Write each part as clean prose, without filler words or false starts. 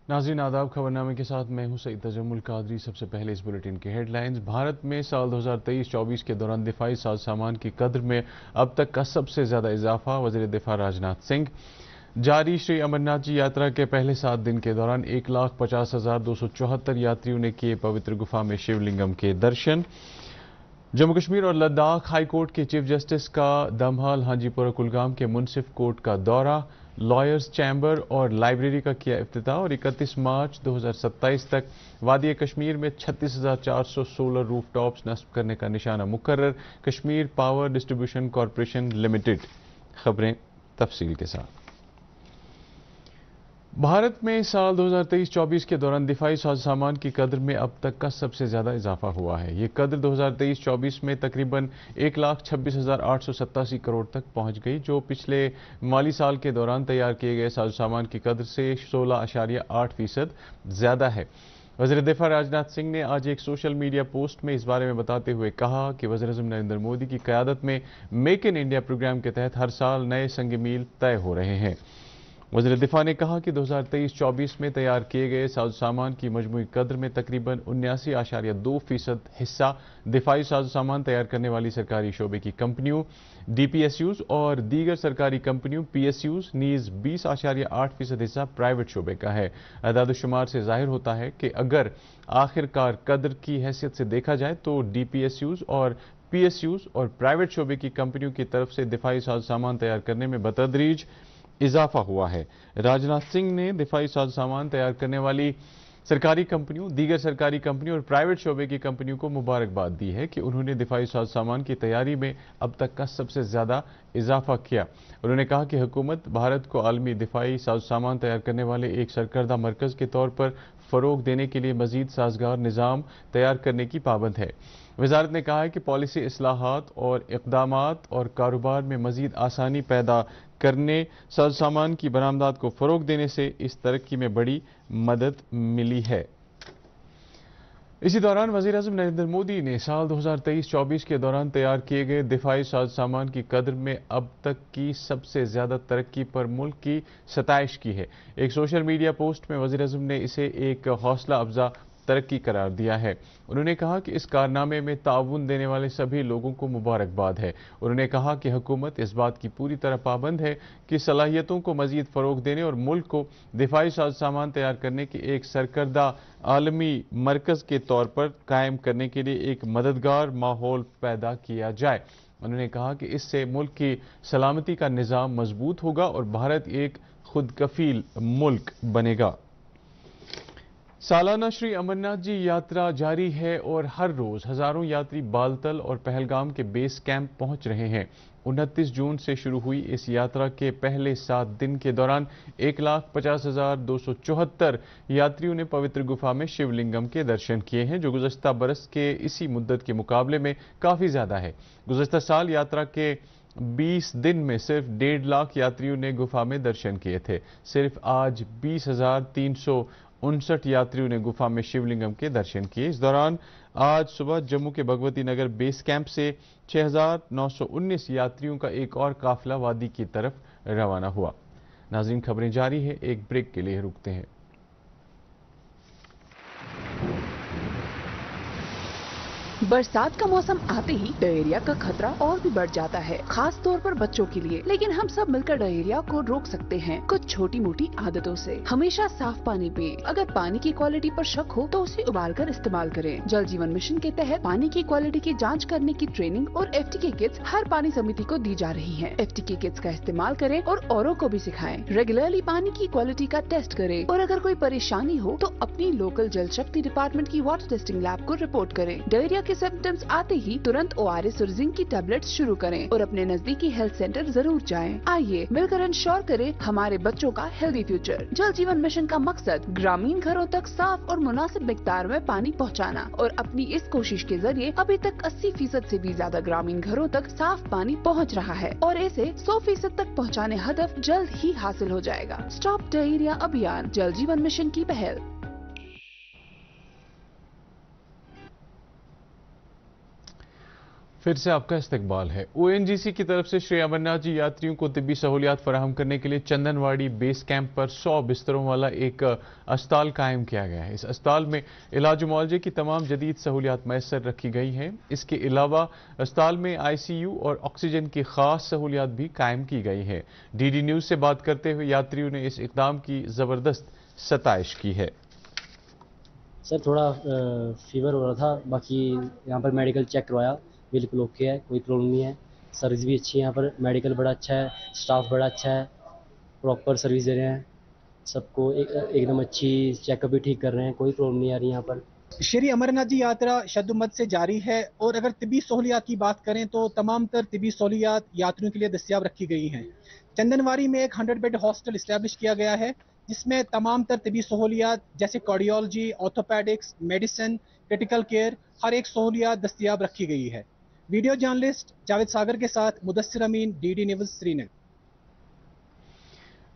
नाज़रीन आदाब, खबरनामे के साथ मैं हूं सईद तजम्मुल कादरी। सबसे पहले इस बुलेटिन के हेडलाइंस। भारत में साल 2023-24 के दौरान दिफाई साज सामान की कद्र में अब तक का सबसे ज्यादा इजाफा। वज़ीर दिफा राजनाथ सिंह। जारी श्री अमरनाथ जी यात्रा के पहले 7 दिन के दौरान 1,50,274 यात्रियों ने किए पवित्र गुफा में शिवलिंगम के दर्शन। जम्मू कश्मीर और लद्दाख हाई कोर्ट के चीफ जस्टिस का दमहाल हाजीपुरा कुलगाम के मुनसिफ कोर्ट का दौरा। लॉयर्स चैम्बर और लाइब्रेरी का किया इफ्तिताह और 31 मार्च 2027 तक वादी कश्मीर में 36,400 सोलर रूफटॉप्स नस्ब करने का निशाना मुकर्रर। Kashmir power distribution corporation limited. खबरें तफसील के साथ। भारत में साल 2023-24 के दौरान दिफाई साज सामान की कद्र में अब तक का सबसे ज्यादा इजाफा हुआ है। ये कद्र 2023-24 में तकरीबन 1,26,887 करोड़ तक पहुंच गई, जो पिछले माली साल के दौरान तैयार किए गए साज सामान की कद्र से 16.8% ज्यादा है। वज़ीर दिफा राजनाथ सिंह ने आज एक सोशल मीडिया पोस्ट में इस बारे में बताते हुए कहा कि वज़ीर-ए-आज़म नरेंद्र मोदी की क़यादत में मेक इन इंडिया प्रोग्राम के तहत हर साल नए संग मील तय हो रहे हैं। वज़ीर दिफा ने कहा कि 2023-24 में तैयार किए गए साज सामान की मजमूई कद्र में तकरीबन 79.2% हिस्सा दिफाई साज सामान तैयार करने वाली सरकारी शोबे की कंपनियों, DPSUs और दीगर सरकारी कंपनियों PSUs, नीज 20.8% हिस्सा प्राइवेट शोबे का है। अदाद-ओ-शुमार से जाहिर होता है कि अगर आखिरकार कद्र की हैसियत से देखा जाए तो DPSUs और PSUs और प्राइवेट शोबे की कंपनियों की तरफ से दिफाई साज सामान तैयार करने में बतदरीज इजाफा हुआ है। राजनाथ सिंह ने दिफाई साज सामान तैयार करने वाली सरकारी कंपनियों, दीगर सरकारी कंपनियों और प्राइवेट शोबे की कंपनियों को मुबारकबाद दी है कि उन्होंने दिफाई साज सामान की तैयारी में अब तक का सबसे ज्यादा इजाफा किया। उन्होंने कहा कि हुकूमत भारत को आलमी दिफाई साज सामान तैयार करने वाले एक सरकर्दा मरकज के तौर पर फरोग देने के लिए मजीद साजगार निज़ाम तैयार करने की पाबंद है। वजारत ने कहा है कि पॉलिसी इस्लाहात और इक़दामात और कारोबार में मजीद आसानी पैदा करने, साज सामान की बरामदात को फरोग देने से इस तरक्की में बड़ी मदद मिली है। इसी दौरान वज़ीर-ए-आज़म नरेंद्र मोदी ने साल 2023-24 के दौरान तैयार किए गए दिफाई साज सामान की कद्र में अब तक की सबसे ज्यादा तरक्की पर मुल्क की सताइश की है। एक सोशल मीडिया पोस्ट में वज़ीर-ए-आज़म ने इसे एक हौसला अफजा तरक्की करार दिया है। उन्होंने कहा कि इस कारनामे में ताउन देने वाले सभी लोगों को मुबारकबाद है। उन्होंने कहा कि हुकूमत इस बात की पूरी तरह पाबंद है कि सलाहियतों को मजीद फरोग देने और मुल्क को दिफाई साज सामान तैयार करने की एक सरकर्दा आलमी मरकज के तौर पर कायम करने के लिए एक मददगार माहौल पैदा किया जाए। उन्होंने कहा कि इससे मुल्क की सलामती का निज़ाम मजबूत होगा और भारत एक खुद कफील मुल्क बनेगा। सालाना श्री अमरनाथ जी यात्रा जारी है और हर रोज हजारों यात्री बालतल और पहलगाम के बेस कैंप पहुंच रहे हैं। 29 जून से शुरू हुई इस यात्रा के पहले 7 दिन के दौरान 1,50,274 यात्रियों ने पवित्र गुफा में शिवलिंगम के दर्शन किए हैं, जो गुज़श्ता बरस के इसी मुद्दत के मुकाबले में काफी ज्यादा है। गुज़श्ता साल यात्रा के 20 दिन में सिर्फ 1.5 लाख यात्रियों ने गुफा में दर्शन किए थे। सिर्फ आज 20,359 यात्रियों ने गुफा में शिवलिंगम के दर्शन किए। इस दौरान आज सुबह जम्मू के भगवती नगर बेस कैंप से 6,919 यात्रियों का एक और काफिला वादी की तरफ रवाना हुआ। नाज़रीन, खबरें जारी है, एक ब्रेक के लिए रुकते हैं। बरसात का मौसम आते ही डायरिया का खतरा और भी बढ़ जाता है, खास तौर पर बच्चों के लिए। लेकिन हम सब मिलकर डायरिया को रोक सकते हैं कुछ छोटी मोटी आदतों से। हमेशा साफ पानी पिएं। अगर पानी की क्वालिटी पर शक हो तो उसे उबालकर इस्तेमाल करें। जल जीवन मिशन के तहत पानी की क्वालिटी की जांच करने की ट्रेनिंग और FTK किट्स हर पानी समिति को दी जा रही है। FTK किट्स का इस्तेमाल करें और औरों को भी सिखाएं। रेगुलरली पानी की क्वालिटी का टेस्ट करें और अगर कोई परेशानी हो तो अपनी लोकल जल शक्ति डिपार्टमेंट की वाटर टेस्टिंग लैब को रिपोर्ट करें। डायरिया के सिम्टम्स आते ही तुरंत ORS और जिंक की टैबलेट्स शुरू करें और अपने नजदीकी हेल्थ सेंटर जरूर जाएं। आइए मिलकर इंश्योर करें हमारे बच्चों का हेल्दी फ्यूचर। जल जीवन मिशन का मकसद ग्रामीण घरों तक साफ और मुनासिब मिकदार में पानी पहुंचाना, और अपनी इस कोशिश के जरिए अभी तक 80% से भी ज्यादा ग्रामीण घरों तक साफ पानी पहुंच रहा है और इसे 100% तक पहुंचाने हदफ जल्द ही हासिल हो जाएगा। स्टॉप डायरिया अभियान जल जीवन मिशन की पहल। फिर से आपका इस्तकबाल है। ONGC की तरफ से श्री अमरनाथ जी यात्रियों को तिब्बी सहूलियात फराहम करने के लिए चंदनवाड़ी बेस कैंप पर 100 बिस्तरों वाला एक अस्पताल कायम किया गया है। इस अस्पताल में इलाज मुआवजे की तमाम जदीद सहूलियात मैसर रखी गई हैं। इसके अलावा अस्पताल में ICU और ऑक्सीजन की खास सहूलियात भी कायम की गई है। DD न्यूज़ से बात करते हुए यात्रियों ने इस इक़दाम की ज़बरदस्त सताइश की है। सर थोड़ा फीवर हो रहा था, बाकी यहाँ पर मेडिकल चेक करवाया, बिल्कुल ओके है, कोई प्रॉब्लम नहीं है। सर्विस भी अच्छी है, यहाँ पर मेडिकल बड़ा अच्छा है, स्टाफ बड़ा अच्छा है, प्रॉपर सर्विस दे रहे हैं सबको, एकदम अच्छी, चेकअप भी ठीक कर रहे हैं, कोई प्रॉब्लम नहीं आ रही यहाँ पर। श्री अमरनाथ जी यात्रा शद्दुमत से जारी है और अगर तिब्बी सहूलियात की बात करें तो तमाम तर तिब्बी सहूलियात यात्रियों के लिए दस्तियाब रखी गई हैं। चंदनवाड़ी में एक 100 बेड हॉस्टल इस्टेब्लिश किया गया है जिसमें तमाम तर तिब्बी सहूलियात जैसे cardiology, orthopaedics, medicine, critical care, हर एक सहूलियात दस्तियाब रखी गई है। वीडियो जर्नलिस्ट जावेद सागर के साथ मुदस्सिर अमीन, DD न्यूज़, श्रीनगर।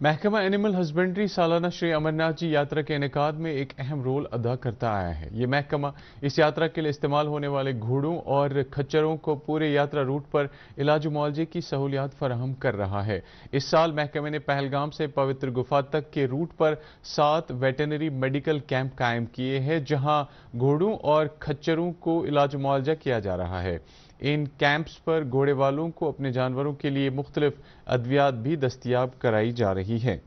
महकमा एनिमल हस्बेंड्री सालाना श्री अमरनाथ जी यात्रा के इनेकाद में एक अहम रोल अदा करता आया है। ये महकमा इस यात्रा के लिए इस्तेमाल होने वाले घोड़ों और खच्चरों को पूरे यात्रा रूट पर इलाज मुआवजे की सहूलियात फराहम कर रहा है। इस साल महकमे ने पहलगाम से पवित्र गुफा तक के रूट पर 7 वेटरनरी मेडिकल कैंप कायम किए हैं जहां घोड़ों और खच्चरों को इलाज मुआवजा किया जा रहा है। इन कैंप्स पर घोड़े वालों को अपने जानवरों के लिए मुख्तलिफ अद्वियात भी दस्तयाब कराई जा रही है।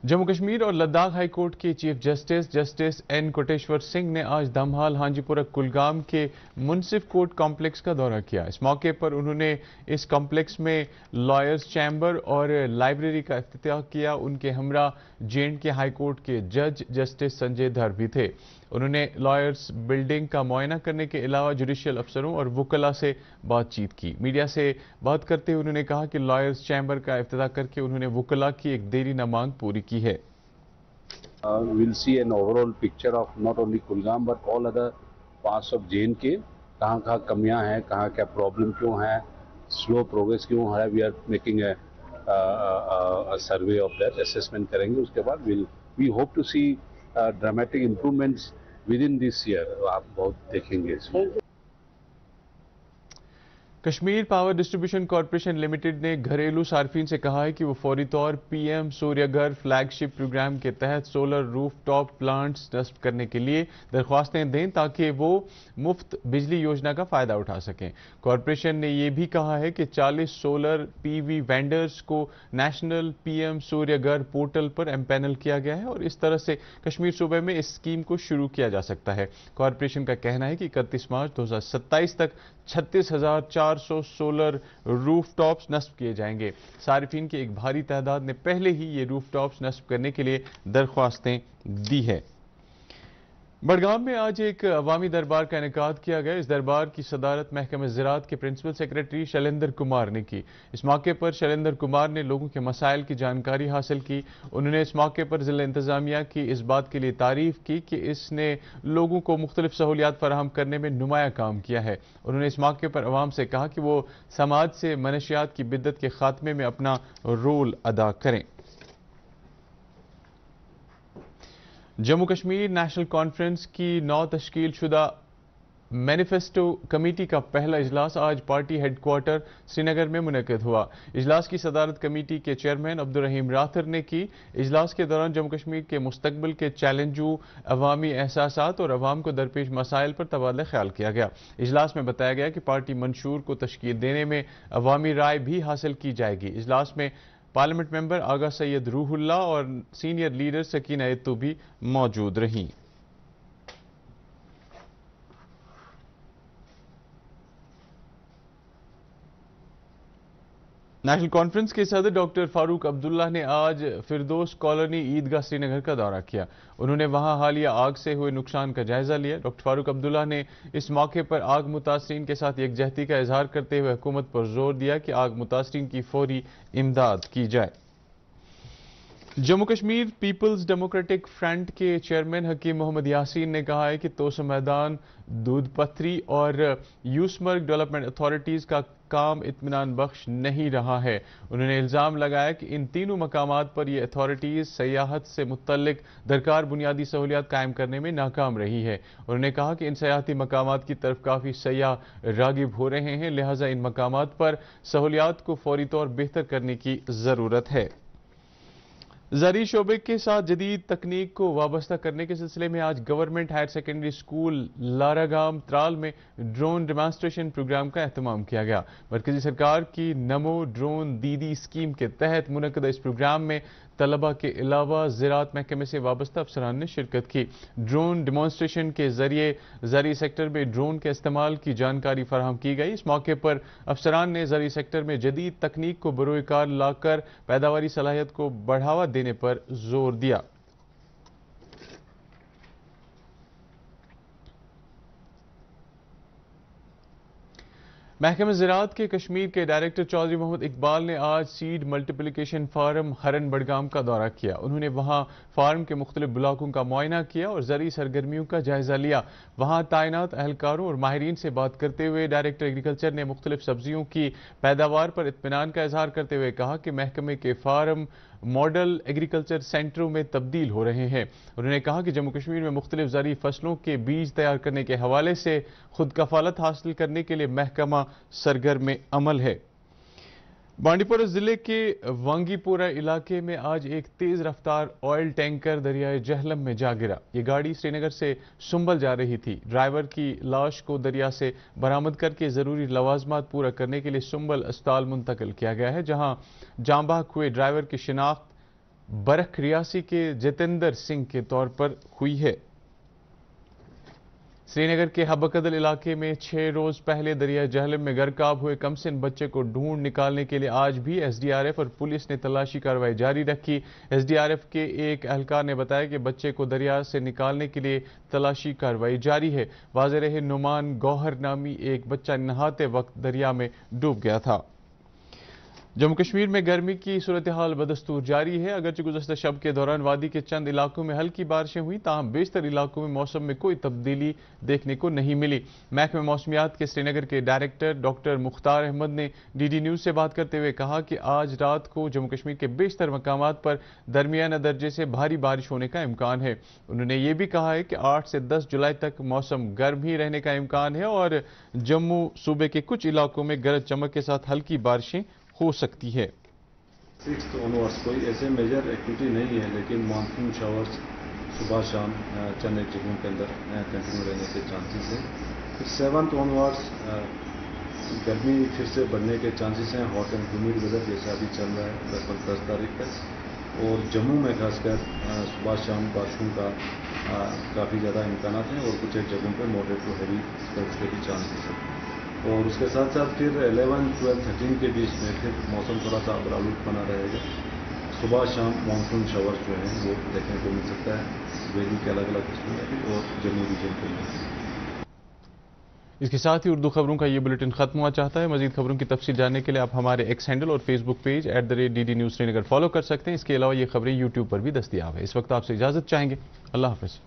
जम्मू कश्मीर और लद्दाख हाई कोर्ट के chief justice N Koteshwar Singh ने आज दमहाल हांजीपुरा कुलगाम के मुनसिफ कोर्ट कॉम्प्लेक्स का दौरा किया। इस मौके पर उन्होंने इस कॉम्प्लेक्स में लॉयर्स चैम्बर और लाइब्रेरी का इफ्तिताह किया। उनके हमरा J&K हाई कोर्ट के जज जस्टिस संजय धर भी थे। उन्होंने लॉयर्स बिल्डिंग का मुआयना करने के अलावा जुडिशियल अफसरों और वुकला से बातचीत की। मीडिया से बात करते हुए उन्होंने कहा कि लॉयर्स चैम्बर का इफ्तिताह करके उन्होंने वुकला की एक देरी न मांग पूरी की है। We'll see an overall picture of not only Kulgam but all other parts of J&K, कहाँ कमियां हैं, कहाँ क्या प्रॉब्लम क्यों है, स्लो प्रोग्रेस क्यों है। We are making a survey of that, assessment करेंगे। उसके बाद we hope to see dramatic improvements within this year. आप बहुत देखेंगे इसमें। Kashmir power distribution corporation limited ने घरेलू सार्फिन से कहा है कि वो फौरी तौर PM सूर्यघर फ्लैगशिप प्रोग्राम के तहत सोलर रूफटॉप प्लांट्स नस्ब करने के लिए दरख्वास्तें दें ताकि वो मुफ्त बिजली योजना का फायदा उठा सकें। कॉरपोरेशन ने यह भी कहा है कि 40 सोलर PV वेंडर्स को नेशनल PM सूर्यघर पोर्टल पर एम्पैनल किया गया है और इस तरह से कश्मीर सूबे में इस स्कीम को शुरू किया जा सकता है। कॉरपोरेशन का कहना है कि 31 मार्च 2027 तक 36,400 सोलर रूफटॉप्स नस्ब किए जाएंगे। सार्फिन की एक भारी तादाद ने पहले ही ये रूफटॉप्स नस्ब करने के लिए दरख्वास्तें दी है। बड़गाम में आज एक अवामी दरबार का इनेकाद किया गया। इस दरबार की सदारत महकमे ज़राअत के प्रिंसिपल सेक्रेटरी शैलेंद्र कुमार ने की। इस मौके पर शैलेंद्र कुमार ने लोगों के मसाइल की जानकारी हासिल की। उन्होंने इस मौके पर ज़िला इंतज़ामिया की इस बात के लिए तारीफ़ की कि इसने लोगों को मुख्तलिफ सहूलियात फराहम करने में नुमाया काम किया है। उन्होंने इस मौके पर अवाम से कहा कि वो समाज से मनशियात की बिद्दत के खात्मे में अपना रोल अदा करें। जम्मू कश्मीर नेशनल कॉन्फ्रेंस की 9 तश्कील शुदा मैनिफेस्टो कमेटी का पहला इजलास आज पार्टी हेडक्वार्टर श्रीनगर में मुनक़िद हुआ। इजलास की सदारत कमेटी के चेयरमैन अब्दुल रहीम राथर ने की। इजलास के दौरान जम्मू कश्मीर के मुस्तकबिल के चैलेंजों, अवामी एहसासात और अवाम को दरपेश मसाइल पर तबादला ख्याल किया गया। इजलास में बताया गया कि पार्टी मंशूर को तश्कील देने में अवामी राय भी हासिल की जाएगी। इजलास में पार्लियामेंट मेंबर आगा सैयद रूहुल्ला और सीनियर लीडर सकीना एत्तू भी मौजूद रहीं। नेशनल कॉन्फ्रेंस के सदर डॉक्टर फारूक अब्दुल्ला ने आज फिरदौस कॉलोनी ईदगाह श्रीनगर का दौरा किया। उन्होंने वहां हालिया आग से हुए नुकसान का जायजा लिया। डॉक्टर फारूक अब्दुल्ला ने इस मौके पर आग मुतासरीन के साथ यकजहती का इजहार करते हुए हुकूमत पर जोर दिया कि आग मुतासरीन की फौरी इमदाद की जाए। Jammu Kashmir people's democratic front के चेयरमैन हकीम मोहम्मद यासीन ने कहा है कि तोसम मैदान, दूध पथरी और यूसमर्ग डेवलपमेंट अथॉरिटीज़ का काम इत्मीनान बख्श नहीं रहा है। उन्होंने इल्ज़ाम लगाया कि इन तीनों मकामात पर ये अथॉरिटीज़ सयाहत से मुत्तल्लिक दरकार बुनियादी सहूलियात कायम करने में नाकाम रही है। उन्होंने कहा कि इन सयाहती मकामात की तरफ काफ़ी सयाह रागिब हो रहे हैं, लिहाजा इन मकामात पर सहूलियात को फौरी तौर बेहतर करने की ज़रूरत है। ज़री शोबे के साथ जदीद तकनीक को वाबस्ता करने के सिलसिले में आज government higher secondary school Laragam Tral में ड्रोन डेमॉन्स्ट्रेशन प्रोग्राम का एहतमाम किया गया। मरकजी सरकार की नमो ड्रोन दीदी स्कीम के तहत मुनक्कदा इस प्रोग्राम में तलबा के अलावा ज़राअत महकमे से वाबस्ता अफसरान ने शिरकत की। ड्रोन डेमॉन्स्ट्रेशन के जरिए ज़री सेक्टर में ड्रोन के इस्तेमाल की जानकारी फराहम की गई। इस मौके पर अफसरान ने ज़री सेक्टर में जदीद तकनीक को बरोए कार लाकर पैदावारी सलाहियत को बढ़ावा देने पर जोर दिया। महकमा ज़राअत के कश्मीर के डायरेक्टर चौधरी मोहम्मद इकबाल ने आज सीड मल्टीप्लिकेशन फार्म हरन बडगाम का दौरा किया। उन्होंने वहां फार्म के मुख्तलिफ ब्लॉकों का मुआयना किया और ज़री सरगर्मियों का जायजा लिया। वहां तैनात एहलकारों और माहिरीन से बात करते हुए डायरेक्टर एग्रीकल्चर ने मुख्तलिफ सब्जियों की पैदावार पर इत्मीनान का इजहार करते हुए कहा कि महकमे के फार्म मॉडल एग्रीकल्चर सेंटरों में तब्दील हो रहे हैं। उन्होंने कहा कि जम्मू कश्मीर में मुख्तलिफ ज़री फसलों के बीज तैयार करने के हवाले से खुद कफालत हासिल करने के लिए महकमा सरगर्म अमल है। बांडीपोरा जिले के वांगीपोरा इलाके में आज एक तेज रफ्तार ऑयल टैंकर दरियाए जहलम में जा गिरा। ये गाड़ी श्रीनगर से सुंबल जा रही थी। ड्राइवर की लाश को दरिया से बरामद करके जरूरी लवाजमात पूरा करने के लिए सुंबल अस्पताल मुंतकिल किया गया है, जहां जांबाग हुए ड्राइवर की शिनाख्त बरख रियासी के जितेंद्र सिंह के तौर पर हुई है। श्रीनगर के हबकदल इलाके में 6 रोज पहले दरिया जहलम में गरकाब हुए कमसिन बच्चे को ढूंढ निकालने के लिए आज भी एसडीआरएफ और पुलिस ने तलाशी कार्रवाई जारी रखी। एसडीआरएफ के एक एहलकार ने बताया कि बच्चे को दरिया से निकालने के लिए तलाशी कार्रवाई जारी है। वाज़ेह रहे नुमान गौहर नामी एक बच्चा नहाते वक्त दरिया में डूब गया था। जम्मू कश्मीर में गर्मी की सूरत हाल बदस्तूर जारी है। अगरचे गुज़श्ता शब के दौरान वादी के चंद इलाकों में हल्की बारिशें हुई, ताहम बेशतर इलाकों में मौसम में कोई तब्दीली देखने को नहीं मिली। महकमे मौसमियात के श्रीनगर के डायरेक्टर डॉक्टर मुख्तार अहमद ने डीडी न्यूज़ से बात करते हुए कहा कि आज रात को जम्मू कश्मीर के बेशतर मकामात पर दरमियाना दर्जे से भारी बारिश होने का इम्कान है। उन्होंने ये भी कहा है कि 8 से 10 जुलाई तक मौसम गर्म ही रहने का इम्कान है और जम्मू सूबे के कुछ इलाकों में गरज चमक के साथ हल्की बारिशें हो सकती है। 6 ऑनवर्ड्स कोई ऐसे मेजर एक्टिविटी नहीं है, लेकिन मानसून शावर्स सुबह शाम चंद एक जगहों के अंदर कंटिन्यू रहने के चांसेस हैं। फिर 7 ऑनवर्ड्स गर्मी फिर से बढ़ने के चांसेस हैं। हॉट एंड ह्यूमिड वेदर जैसा अभी चल रहा है लगभग 10 तारीख तक, और जम्मू में खासकर सुबह शाम बारिशों का काफ़ी ज़्यादा इम्कान हैं और कुछ एक जगहों पर मॉडरेट टू हैवी स्पेल्स के भी चांसेस हैं। और उसके साथ साथ फिर 11, 12, 13 के बीच में फिर मौसम थोड़ा सा आलूद बना रहेगा। सुबह शाम मानसून शावर्स जो हैं वो देखने को मिल सकता है वैली के अलग अलग हिस्सों में और जम्मू रीजन के लिए। इसके साथ ही उर्दू खबरों का ये बुलेटिन खत्म हुआ चाहता है। मजीद खबरों की तफसील जानने के लिए आप हमारे एक्स हैंडल और Facebook page @DD News Srinagar follow कर सकते हैं। इसके अलावा ये खबरें यूट्यूब पर भी दस्तयाब है। इस वक्त आपसे इजाज़त चाहेंगे। अल्लाह हाफ़िज़।